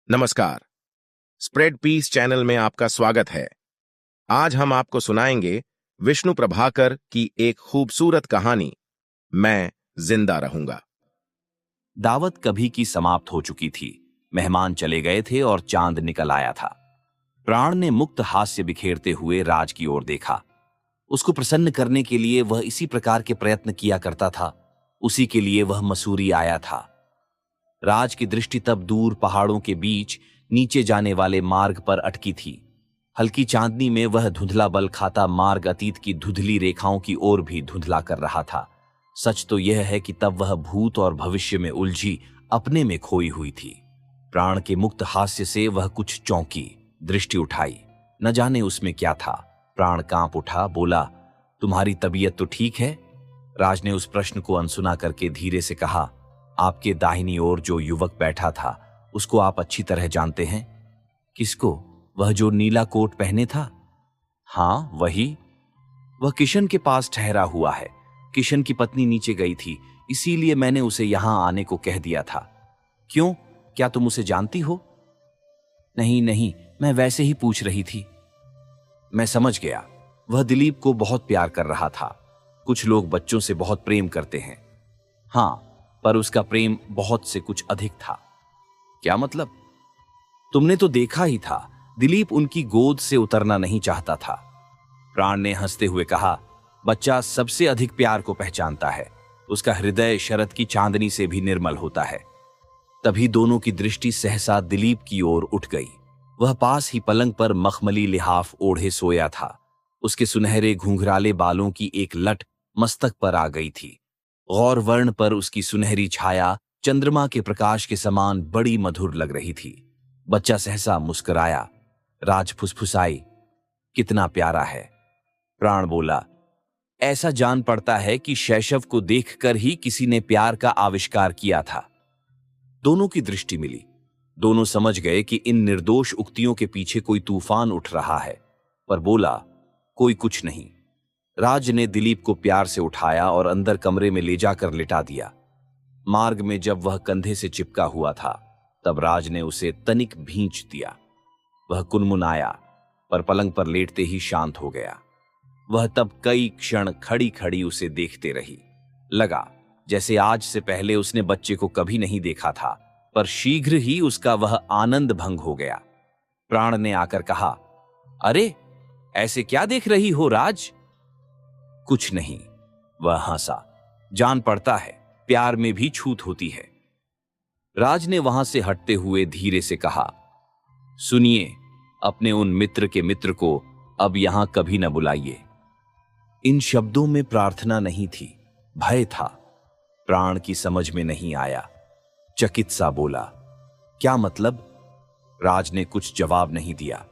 नमस्कार। Spread piece channel में आपका स्वागत है। आज हम आपको सुनाएंगे विष्णु प्रभाकर की एक खूबसूरत कहानी, मैं जिंदा रहूंगा। दावत कभी की समाप्त हो चुकी थी। मेहमान चले गए थे और चांद निकल आया था। प्राण ने मुक्त हास्य बिखेरते हुए राज की ओर देखा। उसको प्रसन्न करने के लिए वह इसी प्रकार के प्रयत्न किया करता था। उसी के लिए वह मसूरी आया था। राज की दृष्टि तब दूर पहाड़ों के बीच नीचे जाने वाले मार्ग पर अटकी थी। हल्की चांदनी में वह धुंधला बल खाता मार्ग अतीत की धुंधली रेखाओं की ओर भी धुंधला कर रहा था। सच तो यह है कि तब वह भूत और भविष्य में उलझी अपने में खोई हुई थी। प्राण के मुक्त हास्य से वह कुछ चौंकी, दृष्टि उठाई। न जाने उसमें क्या था। प्राण कांप उठा, बोला, तुम्हारी तबीयत तो ठीक है? राज ने उस प्रश्न को अनसुना करके धीरे से कहा, आपके दाहिनी ओर जो युवक बैठा था उसको आप अच्छी तरह जानते हैं। किसको? वह जो नीला कोट पहने था? हाँ वही। वह किशन के पास ठहरा हुआ है। किशन की पत्नी नीचे गई थी, इसीलिए मैंने उसे यहां आने को कह दिया था। क्यों, क्या तुम उसे जानती हो? नहीं नहीं, मैं वैसे ही पूछ रही थी। मैं समझ गया। वह दिलीप को बहुत प्यार कर रहा था। कुछ लोग बच्चों से बहुत प्रेम करते हैं। हाँ, पर उसका प्रेम बहुत से कुछ अधिक था। क्या मतलब? तुमने तो देखा ही था, दिलीप उनकी गोद से उतरना नहीं चाहता था। प्राण ने हंसते हुए कहा, बच्चा सबसे अधिक प्यार को पहचानता है। उसका हृदय शरद की चांदनी से भी निर्मल होता है। तभी दोनों की दृष्टि सहसा दिलीप की ओर उठ गई। वह पास ही पलंग पर मखमली लिहाफ ओढ़े सोया था। उसके सुनहरे घुंघराले बालों की एक लट मस्तक पर आ गई थी। गौर वर्ण पर उसकी सुनहरी छाया चंद्रमा के प्रकाश के समान बड़ी मधुर लग रही थी। बच्चा सहसा मुस्कुराया। राज फुसफुसाई, कितना प्यारा है। प्राण बोला, ऐसा जान पड़ता है कि शैशव को देखकर ही किसी ने प्यार का आविष्कार किया था। दोनों की दृष्टि मिली। दोनों समझ गए कि इन निर्दोष उक्तियों के पीछे कोई तूफान उठ रहा है, पर बोला, कोई कुछ नहीं। राज ने दिलीप को प्यार से उठाया और अंदर कमरे में ले जाकर लिटा दिया। मार्ग में जब वह कंधे से चिपका हुआ था, तब राज ने उसे तनिक भींच दिया। वह कुनमुनाया, पर पलंग पर लेटते ही शांत हो गया। वह तब कई क्षण खड़ी खड़ी उसे देखते रही। लगा जैसे आज से पहले उसने बच्चे को कभी नहीं देखा था, पर शीघ्र ही उसका वह आनंद भंग हो गया। प्राण ने आकर कहा, अरे ऐसे क्या देख रही हो राज? कुछ नहीं। वह हंसा। जान पड़ता है प्यार में भी छूत होती है। राज ने वहां से हटते हुए धीरे से कहा, सुनिए, अपने उन मित्र के मित्र को अब यहां कभी न बुलाइए। इन शब्दों में प्रार्थना नहीं थी, भय था। प्राण की समझ में नहीं आया। चकित सा बोला, क्या मतलब? राज ने कुछ जवाब नहीं दिया।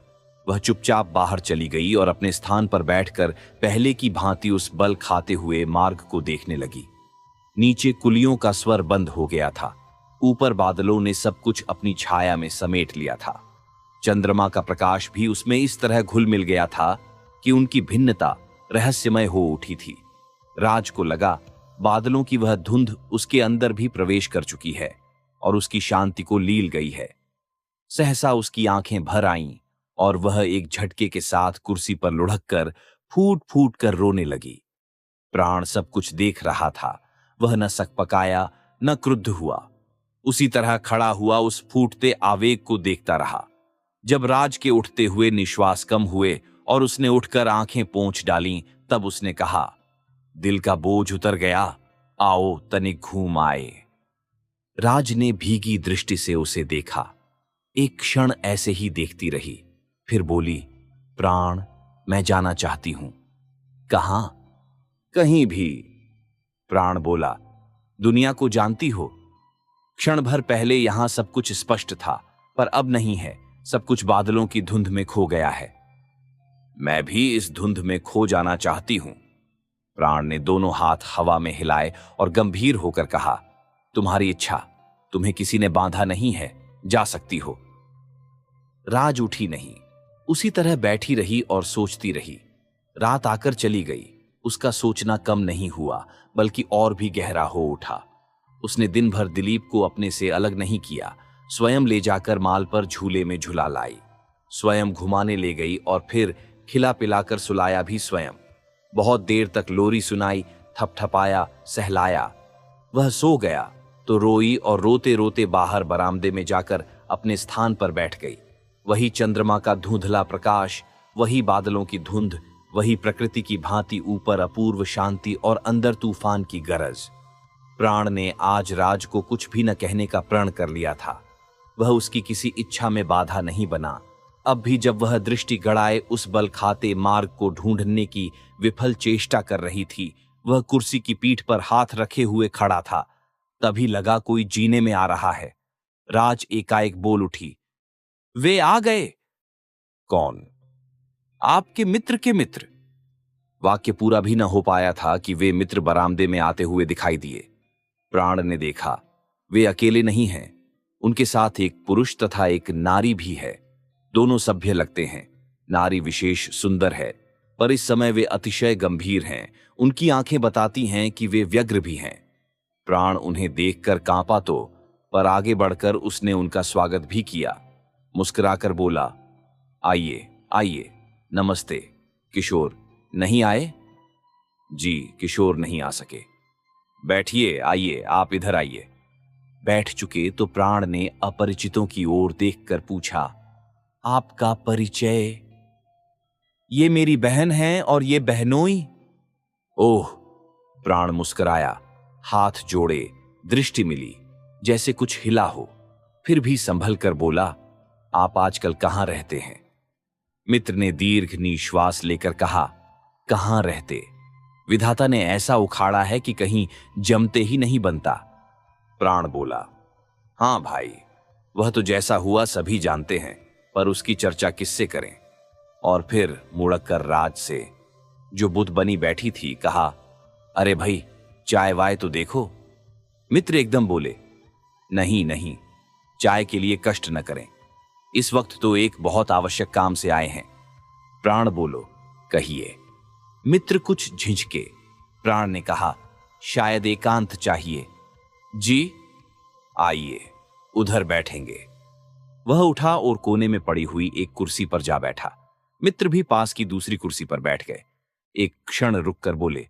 वह चुपचाप बाहर चली गई और अपने स्थान पर बैठकर पहले की भांति उस बल खाते हुए मार्ग को देखने लगी। नीचे कुलियों का स्वर बंद हो गया था। ऊपर बादलों ने सब कुछ अपनी छाया में समेट लिया था। चंद्रमा का प्रकाश भी उसमें इस तरह घुल मिल गया था कि उनकी भिन्नता रहस्यमय हो उठी थी। राज को लगा बादलों की वह धुंध उसके अंदर भी प्रवेश कर चुकी है और उसकी शांति को लील गई है। सहसा उसकी आंखें भर आईं और वह एक झटके के साथ कुर्सी पर लुढ़क कर फूट फूट कर रोने लगी। प्राण सब कुछ देख रहा था। वह न सकपकाया न क्रुद्ध हुआ। उसी तरह खड़ा हुआ उस फूटते आवेग को देखता रहा। जब राज के उठते हुए निश्वास कम हुए और उसने उठकर आंखें पोंछ डालीं, तब उसने कहा, दिल का बोझ उतर गया, आओ तनिक घूम आए। राज ने भीगी दृष्टि से उसे देखा। एक क्षण ऐसे ही देखती रही, फिर बोली, प्राण, मैं जाना चाहती हूं। कहां? कहीं भी। प्राण बोला, दुनिया को जानती हो? क्षण भर पहले यहां सब कुछ स्पष्ट था, पर अब नहीं है। सब कुछ बादलों की धुंध में खो गया है। मैं भी इस धुंध में खो जाना चाहती हूं। प्राण ने दोनों हाथ हवा में हिलाए और गंभीर होकर कहा, तुम्हारी इच्छा, तुम्हें किसी ने बांधा नहीं है, जा सकती हो। राज उठी नहीं, उसी तरह बैठी रही और सोचती रही। रात आकर चली गई। उसका सोचना कम नहीं हुआ, बल्कि और भी गहरा हो उठा। उसने दिन भर दिलीप को अपने से अलग नहीं किया। स्वयं ले जाकर माल पर झूले में झुला लाई, स्वयं घुमाने ले गई और फिर खिला पिलाकर सुलाया भी स्वयं। बहुत देर तक लोरी सुनाई, थपथपाया, सहलाया। वह सो गया तो रोई और रोते रोते बाहर बरामदे में जाकर अपने स्थान पर बैठ गई। वही चंद्रमा का धुंधला प्रकाश, वही बादलों की धुंध, वही प्रकृति की भांति ऊपर अपूर्व शांति और अंदर तूफान की गरज। प्राण ने आज राज को कुछ भी न कहने का प्रण कर लिया था। वह उसकी किसी इच्छा में बाधा नहीं बना। अब भी जब वह दृष्टि गड़ाए उस बल खाते मार्ग को ढूंढने की विफल चेष्टा कर रही थी, वह कुर्सी की पीठ पर हाथ रखे हुए खड़ा था। तभी लगा कोई जीने में आ रहा है। राज एकाएक बोल उठी, वे आ गए। कौन? आपके मित्र के मित्र। वाक्य पूरा भी न हो पाया था कि वे मित्र बरामदे में आते हुए दिखाई दिए। प्राण ने देखा वे अकेले नहीं हैं, उनके साथ एक पुरुष तथा एक नारी भी है। दोनों सभ्य लगते हैं। नारी विशेष सुंदर है, पर इस समय वे अतिशय गंभीर हैं। उनकी आंखें बताती हैं कि वे व्यग्र भी हैं। प्राण उन्हें देखकर कांपा तो, पर आगे बढ़कर उसने उनका स्वागत भी किया। मुस्कुराकर बोला, आइए आइए, नमस्ते। किशोर नहीं आए? जी, किशोर नहीं आ सके। बैठिए, आइए, आप इधर आइए। बैठ चुके तो प्राण ने अपरिचितों की ओर देखकर पूछा, आपका परिचय? ये मेरी बहन है और ये बहनोई। ओह, प्राण मुस्कुराया, हाथ जोड़े, दृष्टि मिली, जैसे कुछ हिला हो, फिर भी संभल कर बोला, आप आजकल कहां रहते हैं? मित्र ने दीर्घ निश्वास लेकर कहा, कहां रहते? विधाता ने ऐसा उखाड़ा है कि कहीं जमते ही नहीं बनता। प्राण बोला, हां भाई, वह तो जैसा हुआ सभी जानते हैं, पर उसकी चर्चा किससे करें? और फिर मुड़क कर राज से, जो बुद्ध बनी बैठी थी, कहा, अरे भाई, चाय वाय तो देखो। मित्र एकदम बोले, नहीं नहीं, चाय के लिए कष्ट न करें, इस वक्त तो एक बहुत आवश्यक काम से आए हैं। प्राण बोलो, कहिए। मित्र कुछ झिझके। प्राण ने कहा, शायद एकांत चाहिए। जी, आइए, उधर बैठेंगे। वह उठा और कोने में पड़ी हुई एक कुर्सी पर जा बैठा। मित्र भी पास की दूसरी कुर्सी पर बैठ गए। एक क्षण रुककर बोले,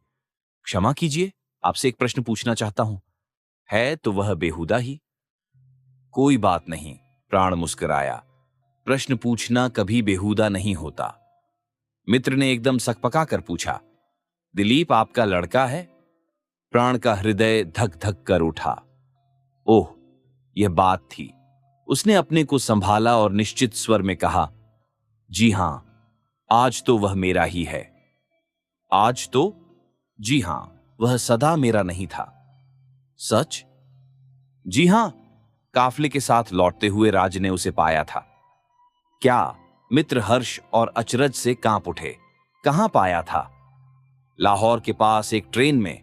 क्षमा कीजिए, आपसे एक प्रश्न पूछना चाहता हूं। है तो वह बेहुदा ही। कोई बात नहीं, प्राण मुस्कुराया, प्रश्न पूछना कभी बेहुदा नहीं होता। मित्र ने एकदम सकपका कर पूछा, दिलीप आपका लड़का है? प्राण का हृदय धक धक कर उठा। ओह, यह बात थी। उसने अपने को संभाला और निश्चित स्वर में कहा, जी हां, आज तो वह मेरा ही है। आज तो? जी हां, वह सदा मेरा नहीं था। सच? जी हां, काफले के साथ लौटते हुए राज ने उसे पाया था। क्या? मित्र हर्ष और अचरज से कांप उठे। कहां पाया था? लाहौर के पास एक ट्रेन में।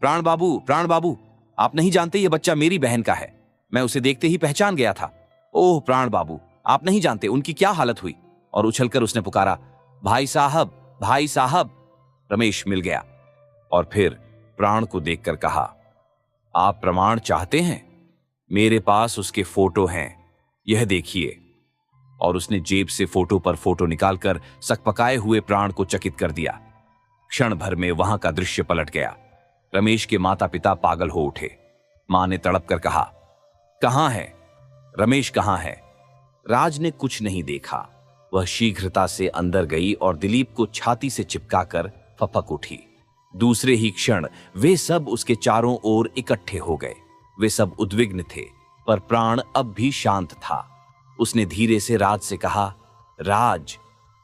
प्राण बाबू, आप नहीं जानते ये बच्चा मेरी बहन का है। मैं उसे देखते ही पहचान गया था। ओह प्राण बाबू, आप नहीं जानते उनकी क्या हालत हुई। और उछलकर उसने पुकारा, भाई साहब, भाई साहब। रमेश मिल गया और फिर प्राण को देखकर कहा, आप प्रमाण चाहते हैं? मेरे पास उसके फोटो हैं, यह देखिए। और उसने जेब से फोटो पर फोटो निकालकर सकपकाए हुए प्राण को चकित कर दिया। क्षण भर में वहां का दृश्य पलट गया। रमेश के माता पिता पागल हो उठे। मां ने तड़प कर कहा, कहां है रमेश, कहां है? राज ने कुछ नहीं देखा। वह शीघ्रता से अंदर गई और दिलीप को छाती से चिपकाकर फपक उठी। दूसरे ही क्षण वे सब उसके चारों ओर इकट्ठे हो गए। वे सब उद्विग्न थे, पर प्राण अब भी शांत था। उसने धीरे से राज से कहा, राज,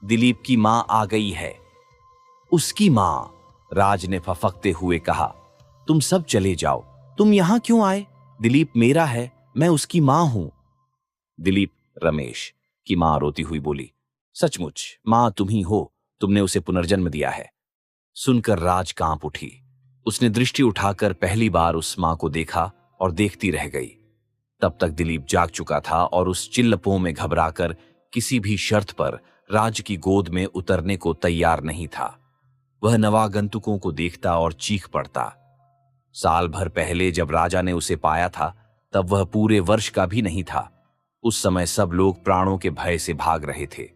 दिलीप की मां आ गई है। उसकी मां? राज ने फफकते हुए कहा, तुम सब चले जाओ, तुम यहां क्यों आए? दिलीप मेरा है, मैं उसकी मां हूं। दिलीप रमेश की मां रोती हुई बोली, सचमुच मां तुम ही हो, तुमने उसे पुनर्जन्म दिया है। सुनकर राज कांप उठी। उसने दृष्टि उठाकर पहली बार उस मां को देखा और देखती रह गई। तब तक दिलीप जाग चुका था और उस चिल्लपों में घबराकर किसी भी शर्त पर राज की गोद में उतरने को तैयार नहीं था। वह नवागंतुकों को देखता और चीख पड़ता। साल भर पहले जब राजा ने उसे पाया था, तब वह पूरे वर्ष का भी नहीं था। उस समय सब लोग प्राणों के भय से भाग रहे थे।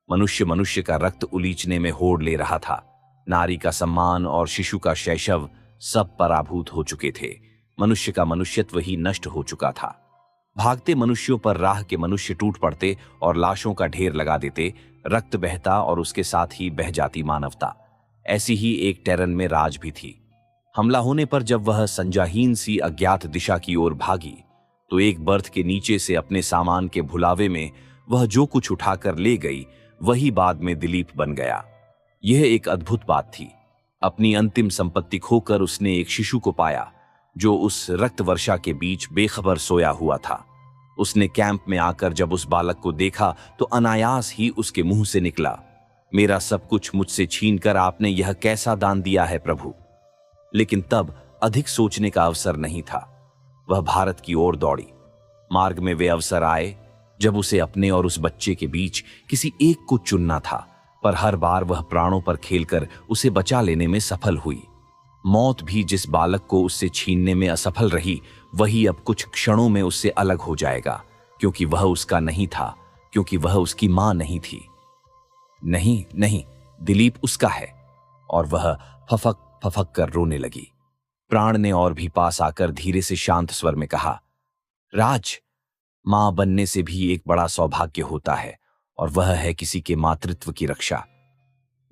मनुष्य मनुष्य का रक्त उलीचने में होड़ ले रहा था। नारी का सम्मान और शिशु का शैशव सब पराभूत हो चुके थे। मनुष्य का मनुष्यत्व ही नष्ट हो चुका था। भागते मनुष्यों पर राह के मनुष्य टूट पड़ते और लाशों का ढेर लगा देते। रक्त बहता और उसके साथ ही बह जाती मानवता। ऐसी ही एक टेरन में राज भी थी। हमला होने पर जब वह संजाहीन सी अज्ञात दिशा की ओर भागी तो एक बर्थ के नीचे से अपने सामान के भुलावे में वह जो कुछ उठाकर ले गई वही बाद में दिलीप बन गया। यह एक अद्भुत बात थी। अपनी अंतिम संपत्ति खोकर उसने एक शिशु को पाया जो उस रक्त वर्षा के बीच बेखबर सोया हुआ था। उसने कैंप में आकर जब उस बालक को देखा तो अनायास ही उसके मुंह से निकला, मेरा सब कुछ मुझसे छीनकर आपने यह कैसा दान दिया है प्रभु। लेकिन तब अधिक सोचने का अवसर नहीं था। वह भारत की ओर दौड़ी। मार्ग में वे अवसर आए जब उसे अपने और उस बच्चे के बीच किसी एक को चुनना था, पर हर बार वह प्राणों पर खेलकर उसे बचा लेने में सफल हुई। मौत भी जिस बालक को उससे छीनने में असफल रही वही अब कुछ क्षणों में उससे अलग हो जाएगा, क्योंकि वह उसका नहीं था, क्योंकि वह उसकी मां नहीं थी। नहीं नहीं, दिलीप उसका है। और वह फफक फफक कर रोने लगी। प्राण ने और भी पास आकर धीरे से शांत स्वर में कहा, राज, मां बनने से भी एक बड़ा सौभाग्य होता है और वह है किसी के मातृत्व की रक्षा।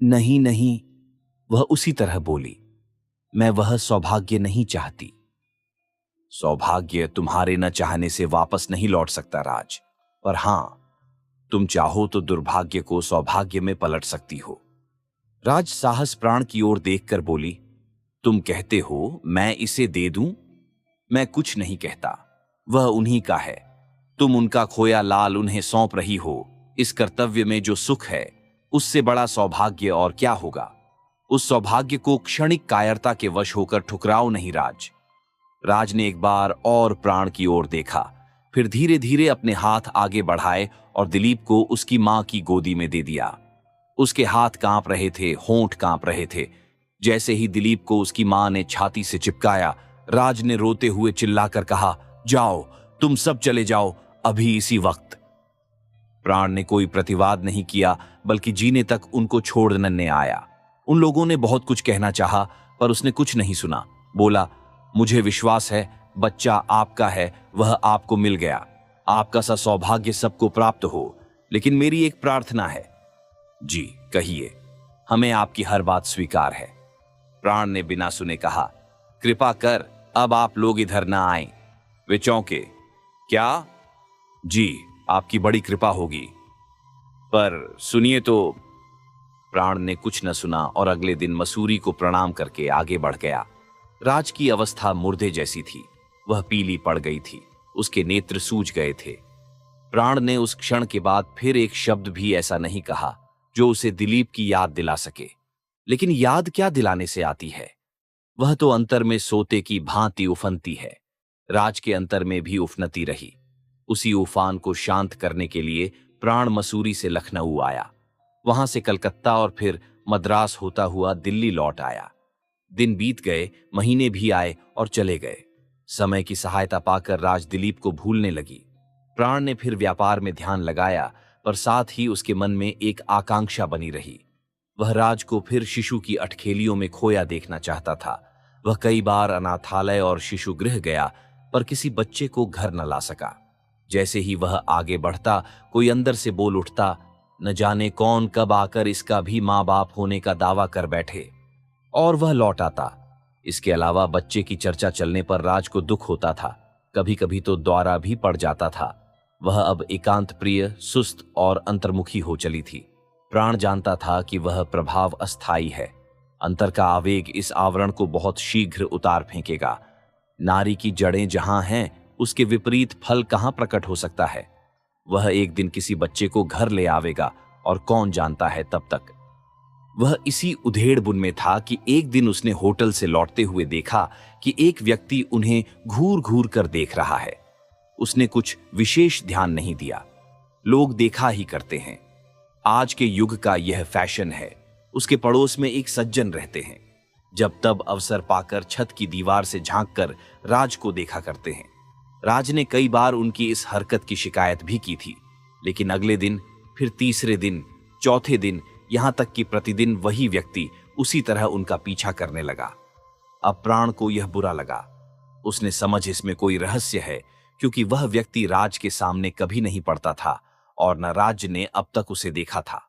नहीं नहीं, वह उसी तरह बोली, मैं वह सौभाग्य नहीं चाहती। सौभाग्य तुम्हारे न चाहने से वापस नहीं लौट सकता राज, पर हां, तुम चाहो तो दुर्भाग्य को सौभाग्य में पलट सकती हो। राज साहस प्राण की ओर देखकर बोली, तुम कहते हो मैं इसे दे दूं? मैं कुछ नहीं कहता, वह उन्हीं का है। तुम उनका खोया लाल उन्हें सौंप रही हो। इस कर्तव्य में जो सुख है उससे बड़ा सौभाग्य और क्या होगा। उस सौभाग्य को क्षणिक कायरता के वश होकर ठुकराओ नहीं राज। राज ने एक बार और प्राण की ओर देखा, फिर धीरे धीरे अपने हाथ आगे बढ़ाए और दिलीप को उसकी मां की गोदी में दे दिया। उसके हाथ कांप रहे थे, होंठ कांप रहे थे। जैसे ही दिलीप को उसकी मां ने छाती से चिपकाया, राज ने रोते हुए चिल्लाकर कहा, जाओ, तुम सब चले जाओ, अभी इसी वक्त। प्राण ने कोई प्रतिवाद नहीं किया, बल्कि जीने तक उनको छोड़ने आया। उन लोगों ने बहुत कुछ कहना चाहा, पर उसने कुछ नहीं सुना। बोला, मुझे विश्वास है बच्चा आपका है, वह आपको मिल गया। आपका सा सौभाग्य सबको प्राप्त हो, लेकिन मेरी एक प्रार्थना है। जी कहिए, हमें आपकी हर बात स्वीकार है। प्राण ने बिना सुने कहा, कृपा कर अब आप लोग इधर ना आए। वे चौंके, क्या? जी, आपकी बड़ी कृपा होगी, पर सुनिए तो। प्राण ने कुछ न सुना और अगले दिन मसूरी को प्रणाम करके आगे बढ़ गया। राज की अवस्था मुर्दे जैसी थी। वह पीली पड़ गई थी, उसके नेत्र सूज गए थे। प्राण ने उस क्षण के बाद फिर एक शब्द भी ऐसा नहीं कहा जो उसे दिलीप की याद दिला सके। लेकिन याद क्या दिलाने से आती है? वह तो अंतर में सोते की भांति उफनती है। राज के अंतर में भी उफनती रही। उसी उफान को शांत करने के लिए प्राण मसूरी से लखनऊ आया, वहां से कलकत्ता और फिर मद्रास होता हुआ दिल्ली लौट आया। दिन बीत गए, महीने भी आए और चले गए। समय की सहायता पाकर राज दिलीप को भूलने लगी। प्राण ने फिर व्यापार में ध्यान लगाया, पर साथ ही उसके मन में एक आकांक्षा बनी रही। वह राज को फिर शिशु की अठखेलियों में खोया देखना चाहता था। वह कई बार अनाथालय और शिशु गृह गया, पर किसी बच्चे को घर न ला सका। जैसे ही वह आगे बढ़ता, कोई अंदर से बोल उठता, न जाने कौन कब आकर इसका भी माँ बाप होने का दावा कर बैठे, और वह लौट आता। इसके अलावा बच्चे की चर्चा चलने पर राज को दुख होता था, कभी कभी तो द्वारा भी पड़ जाता था। वह अब एकांत प्रिय, सुस्त और अंतर्मुखी हो चली थी। प्राण जानता था कि वह प्रभाव अस्थायी है। अंतर का आवेग इस आवरण को बहुत शीघ्र उतार फेंकेगा। नारी की जड़ें जहां हैं, उसके विपरीत फल कहां प्रकट हो सकता है। वह एक दिन किसी बच्चे को घर ले आवेगा, और कौन जानता है तब तक। वह इसी उधेड़ बुन में था कि एक दिन उसने होटल से लौटते हुए देखा कि एक व्यक्ति उन्हें घूर घूर कर देख रहा है। उसने कुछ विशेष ध्यान नहीं दिया, लोग देखा ही करते हैं। आज के युग का यह फैशन है। उसके पड़ोस में एक सज्जन रहते हैं, जब तब अवसर पाकर छत की दीवार से झांककर राज को देखा करते हैं। राज ने कई बार उनकी इस हरकत की शिकायत भी की थी, लेकिन अगले दिन, फिर तीसरे दिन, चौथे दिन, यहां तक कि प्रतिदिन वही व्यक्ति उसी तरह उनका पीछा करने लगा। अब प्राण को यह बुरा लगा। उसने समझ इसमें कोई रहस्य है, क्योंकि वह व्यक्ति राज के सामने कभी नहीं पड़ता था और न राज ने अब तक उसे देखा था।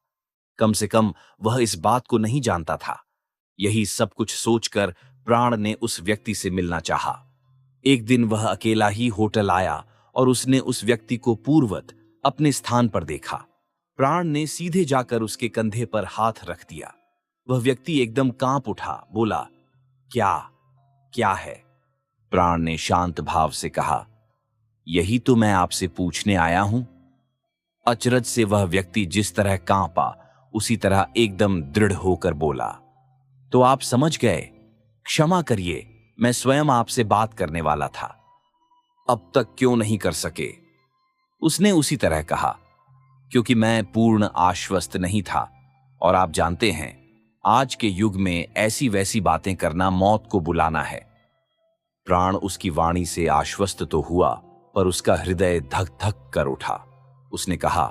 कम से कम वह इस बात को नहीं जानता था। यही सब कुछ सोचकर प्राण ने उस व्यक्ति से मिलना चाहा। एक दिन वह अकेला ही होटल आया और उसने उस व्यक्ति को पूर्ववत अपने स्थान पर देखा। प्राण ने सीधे जाकर उसके कंधे पर हाथ रख दिया। वह व्यक्ति एकदम कांप उठा, बोला, क्या क्या है? प्राण ने शांत भाव से कहा, यही तो मैं आपसे पूछने आया हूं। अचरज से वह व्यक्ति जिस तरह कांपा, उसी तरह एकदम दृढ़ होकर बोला, तो आप समझ गए? क्षमा करिए, मैं स्वयं आपसे बात करने वाला था। अब तक क्यों नहीं कर सके? उसने उसी तरह कहा, क्योंकि मैं पूर्ण आश्वस्त नहीं था, और आप जानते हैं, आज के युग में ऐसी वैसी बातें करना मौत को बुलाना है। प्राण उसकी वाणी से आश्वस्त तो हुआ, पर उसका हृदय धक धक कर उठा। उसने कहा,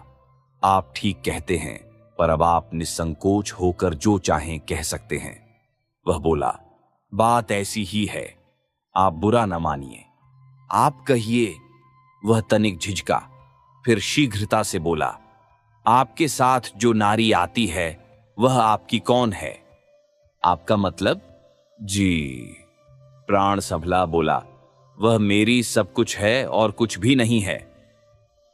आप ठीक कहते हैं, पर अब आप निसंकोच होकर जो चाहें कह सकते हैं। वह बोला, बात ऐसी ही है, आप बुरा न मानिए, आप कहिए। वह तनिक झिझका, फिर शीघ्रता से बोला, आपके साथ जो नारी आती है वह आपकी कौन है? आपका मतलब? जी। प्राण संभला, बोला, वह मेरी सब कुछ है और कुछ भी नहीं है।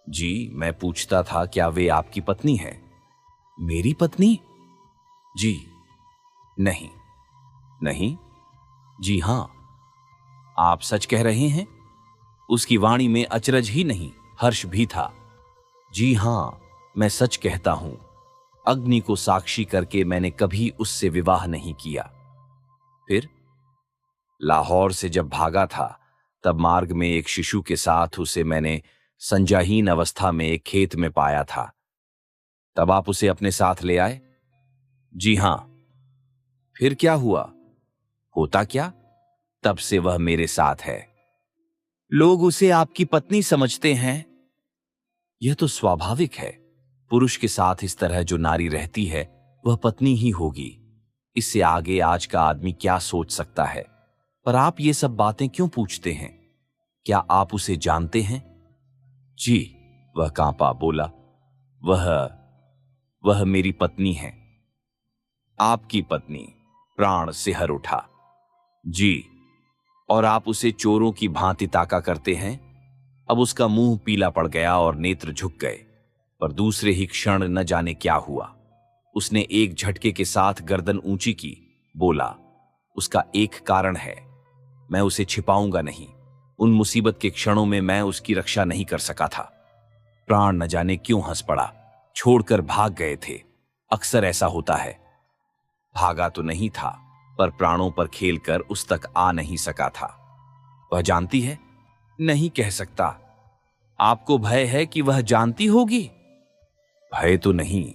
जी, मैं पूछता था, क्या वे आपकी पत्नी है? मेरी पत्नी? जी। नहीं। नहीं? जी हां। आप सच कह रहे हैं? उसकी वाणी में अचरज ही नहीं, हर्ष भी था। जी हां, मैं सच कहता हूं। अग्नि को साक्षी करके मैंने कभी उससे विवाह नहीं किया। फिर लाहौर से जब भागा था, तब मार्ग में एक शिशु के साथ उसे मैंने संज्ञाहीन अवस्था में एक खेत में पाया था। तब आप उसे अपने साथ ले आए? जी हां। फिर क्या हुआ? होता क्या? तब से वह मेरे साथ है। लोग उसे आपकी पत्नी समझते हैं। यह तो स्वाभाविक है। पुरुष के साथ इस तरह जो नारी रहती है, वह पत्नी ही होगी। इससे आगे आज का आदमी क्या सोच सकता है? पर आप ये सब बातें क्यों पूछते हैं? क्या आप उसे जानते हैं? जी। वह कांपा, बोला, वह मेरी पत्नी है। आपकी पत्नी? प्राण सिहर उठा। जी। और आप उसे चोरों की भांति ताका करते हैं? अब उसका मुंह पीला पड़ गया और नेत्र झुक गए, पर दूसरे ही क्षण न जाने क्या हुआ, उसने एक झटके के साथ गर्दन ऊंची की, बोला, उसका एक कारण है, मैं उसे छिपाऊंगा नहीं। उन मुसीबत के क्षणों में मैं उसकी रक्षा नहीं कर सका था। प्राण न जाने क्यों हंस पड़ा। छोड़कर भाग गए थे। अक्सर ऐसा होता है। भागा तो नहीं था, पर प्राणों पर खेलकर उस तक आ नहीं सका था। वह जानती है? नहीं कह सकता। आपको भय है कि वह जानती होगी? भय तो नहीं,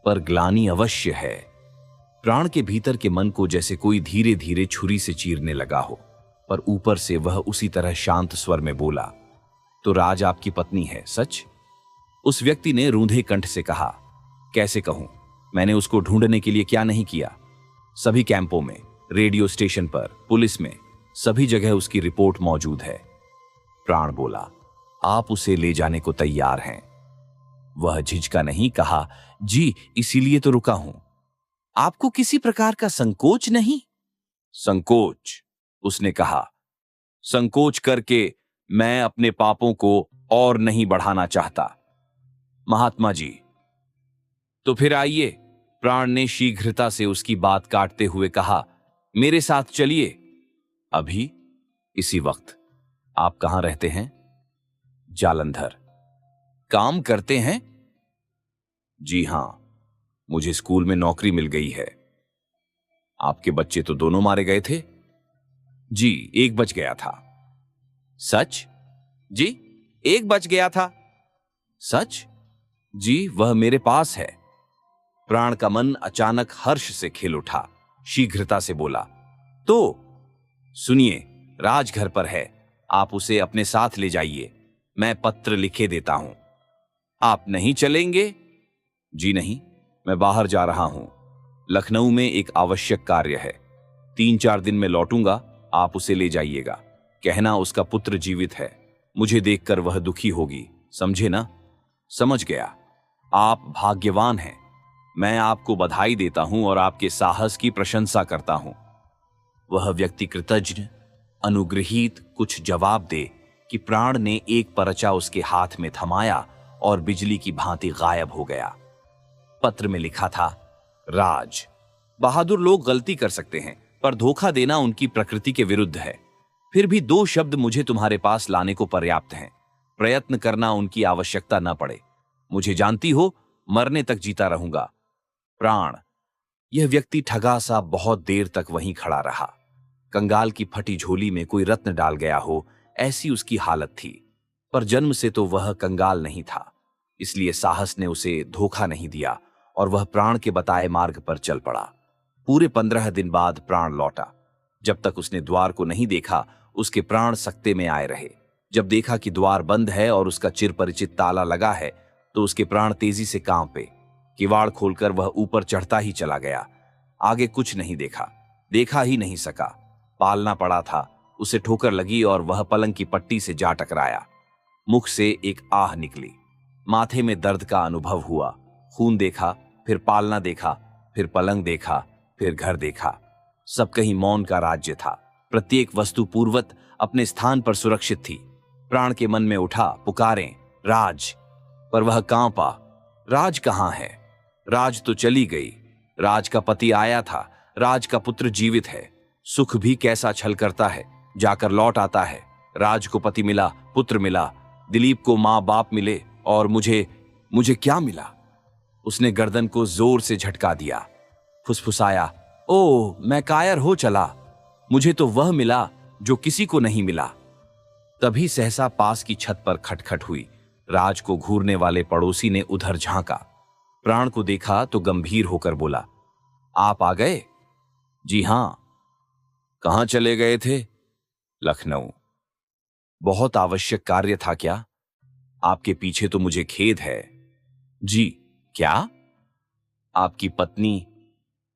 पर ग्लानि अवश्य है। प्राण के भीतर के मन को जैसे कोई धीरे धीरे छुरी से चीरने लगा हो, पर ऊपर से वह उसी तरह शांत स्वर में बोला, तो राज आपकी पत्नी है, सच? उस व्यक्ति ने रूंधे कंठ से कहा, कैसे कहूं, मैंने उसको ढूंढने के लिए क्या नहीं किया। सभी कैंपों में, रेडियो स्टेशन पर, पुलिस में, सभी जगह उसकी रिपोर्ट मौजूद है। प्राण बोला, आप उसे ले जाने को तैयार हैं? वह झिझका नहीं, कहा, जी, इसीलिए तो रुका हूं। आपको किसी प्रकार का संकोच नहीं? संकोच? उसने कहा, संकोच करके मैं अपने पापों को और नहीं बढ़ाना चाहता। महात्मा जी। तो फिर आइए। प्राण ने शीघ्रता से उसकी बात काटते हुए कहा, मेरे साथ चलिए। अभी? इसी वक्त? आप कहां रहते हैं? जालंधर। काम करते हैं? जी हां, मुझे स्कूल में नौकरी मिल गई है। आपके बच्चे तो दोनों मारे गए थे? जी, एक बच गया था। सच? जी, एक बच गया था। सच? जी, वह मेरे पास है। प्राण का मन अचानक हर्ष से खिल उठा। शीघ्रता से बोला, तो सुनिए, राज घर पर है, आप उसे अपने साथ ले जाइए, मैं पत्र लिखे देता हूं। आप नहीं चलेंगे? जी नहीं, मैं बाहर जा रहा हूं। लखनऊ में एक आवश्यक कार्य है। 3-4 दिन में लौटूंगा, आप उसे ले जाइएगा। कहना उसका पुत्र जीवित है, मुझे देखकर वह दुखी होगी, समझे ना? समझ गया। आप भाग्यवान हैं। मैं आपको बधाई देता हूं और आपके साहस की प्रशंसा करता हूं। वह व्यक्ति कृतज्ञ, अनुग्रहित कुछ जवाब दे कि प्राण ने एक परचा उसके हाथ में थमाया और बिजली की भांति गायब हो गया। पत्र में लिखा था, राज, बहादुर लोग गलती कर सकते हैं, पर धोखा देना उनकी प्रकृति के विरुद्ध है। फिर भी 2 शब्द मुझे तुम्हारे पास लाने को पर्याप्त हैं। प्रयत्न करना उनकी आवश्यकता न पड़े। मुझे जानती हो, मरने तक जीता रहूंगा। प्राण। यह व्यक्ति ठगा सा बहुत देर तक वहीं खड़ा रहा। कंगाल की फटी झोली में कोई रत्न डाल गया हो, ऐसी उसकी हालत थी। पर जन्म से तो वह कंगाल नहीं था, इसलिए साहस ने उसे धोखा नहीं दिया और वह प्राण के बताए मार्ग पर चल पड़ा। पूरे 15 दिन बाद प्राण लौटा। जब तक उसने द्वार को नहीं देखा, उसके प्राण सकते में आए रहे। जब देखा कि द्वार बंद है और उसका चिरपरिचित ताला लगा है, तो उसके प्राण तेजी से कांपे। किवाड़ खोलकर वह ऊपर चढ़ता ही चला गया। आगे कुछ नहीं देखा, देखा ही नहीं सका। पालना पड़ा था, उसे ठोकर लगी और वह पलंग की पट्टी से जा टकराया। मुख से एक आह निकली। माथे में दर्द का अनुभव हुआ। खून देखा, फिर पालना देखा, फिर पलंग देखा, फिर घर देखा। सब कहीं मौन का राज्य था। प्रत्येक वस्तु पूर्वत अपने स्थान पर सुरक्षित थी। प्राण के मन में उठा, पुकारें, राज, पर वह कांपा। राज कहां है? राज तो चली गई। राज का पति आया था, राज का पुत्र जीवित है। सुख भी कैसा छल करता है, जाकर लौट आता है। राज को पति मिला, पुत्र मिला, दिलीप को मां बाप मिले, और मुझे क्या मिला? उसने गर्दन को जोर से झटका दिया। फुसफुसाया, ओह, मैं कायर हो चला। मुझे तो वह मिला जो किसी को नहीं मिला। तभी सहसा पास की छत पर खटखट हुई। राज को घूरने वाले पड़ोसी ने उधर झांका। प्राण को देखा तो गंभीर होकर बोला, आप आ गए? जी हां। कहां चले गए थे? लखनऊ। बहुत आवश्यक कार्य था क्या? आपके पीछे तो मुझे खेद है। जी, क्या? आपकी पत्नी?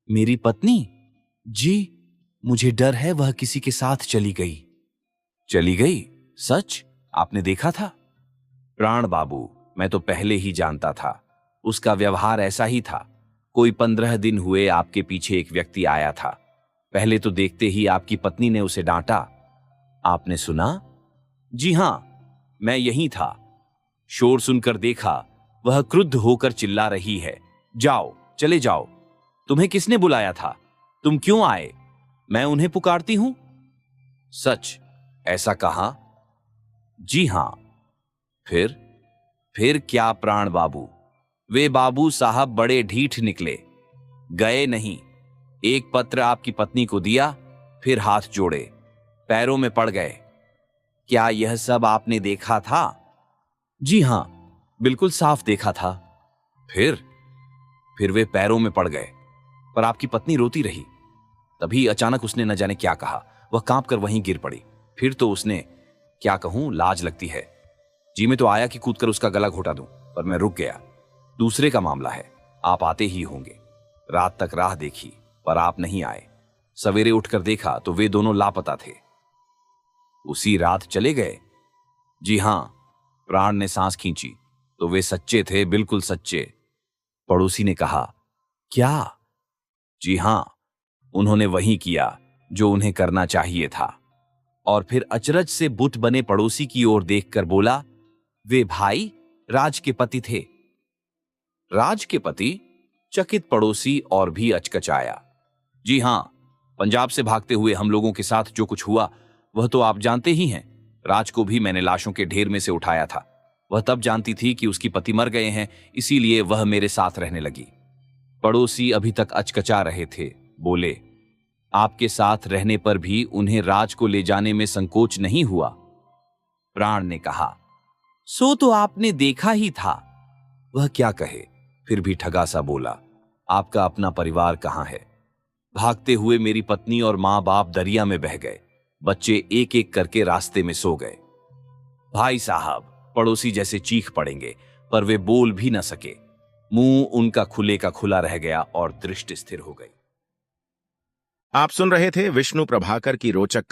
मेरी पत्नी? जी, मुझे डर है वह किसी के साथ चली गई। चली गई? सच? आपने देखा था? प्राण बाबू, मैं तो पहले ही जानता था। उसका व्यवहार ऐसा ही था। कोई 15 दिन हुए आपके पीछे एक व्यक्ति आया था। पहले तो देखते ही आपकी पत्नी ने उसे डांटा। आपने सुना? जी हां, मैं यहीं था। शोर सुनकर देखा, वह क्रुद्ध होकर चिल्ला रही है, जाओ, चले जाओ। तुम्हें किसने बुलाया था? तुम क्यों आए? मैं उन्हें पुकारती हूं। सच? ऐसा कहा? जी हां। फिर क्या प्राण बाबू? वे बाबू साहब बड़े ढीठ निकले। गए नहीं। एक पत्र आपकी पत्नी को दिया, फिर हाथ जोड़े, पैरों में पड़ गए। क्या यह सब आपने देखा था? जी हां, बिल्कुल साफ देखा था। फिर वे पैरों में पड़ गए, पर आपकी पत्नी रोती रही। तभी अचानक उसने न जाने क्या कहा, वह कांप कर वहीं गिर पड़ी। फिर तो उसने, क्या कहूं, लाज लगती है। जी में तो आया कि कूदकर उसका गला घोटा दूं, पर मैं रुक गया। दूसरे का मामला है, आप आते ही होंगे। रात तक राह देखी, पर आप नहीं आए। सवेरे उठकर देखा तो वे दोनों लापता थे। उसी रात चले गए? जी हां। प्राण ने सांस खींची, तो वे सच्चे थे, बिल्कुल सच्चे। पड़ोसी ने कहा, क्या? जी हां, उन्होंने वही किया जो उन्हें करना चाहिए था। और फिर अचरज से बुत बने पड़ोसी की ओर देखकर बोला, वे भाई राज के पति थे। राज के पति? चकित पड़ोसी और भी अचकचाया। जी हां, पंजाब से भागते हुए हम लोगों के साथ जो कुछ हुआ वह तो आप जानते ही हैं। राज को भी मैंने लाशों के ढेर में से उठाया था। वह तब जानती थी कि उसकी पति मर गए हैं, इसीलिए वह मेरे साथ रहने लगी। पड़ोसी अभी तक अचकचा रहे थे, बोले, आपके साथ रहने पर भी उन्हें राज को ले जाने में संकोच नहीं हुआ? प्राण ने कहा, सो तो आपने देखा ही था। वह क्या कहे, फिर भी ठगा सा बोला, आपका अपना परिवार कहां है? भागते हुए मेरी पत्नी और मां बाप दरिया में बह गए। बच्चे एक एक करके रास्ते में सो गए। भाई साहब, पड़ोसी जैसे चीख पड़ेंगे, पर वे बोल भी न सके। मुंह उनका खुले का खुला रह गया और दृष्टि स्थिर हो गई। आप सुन रहे थे विष्णु प्रभाकर की रोचक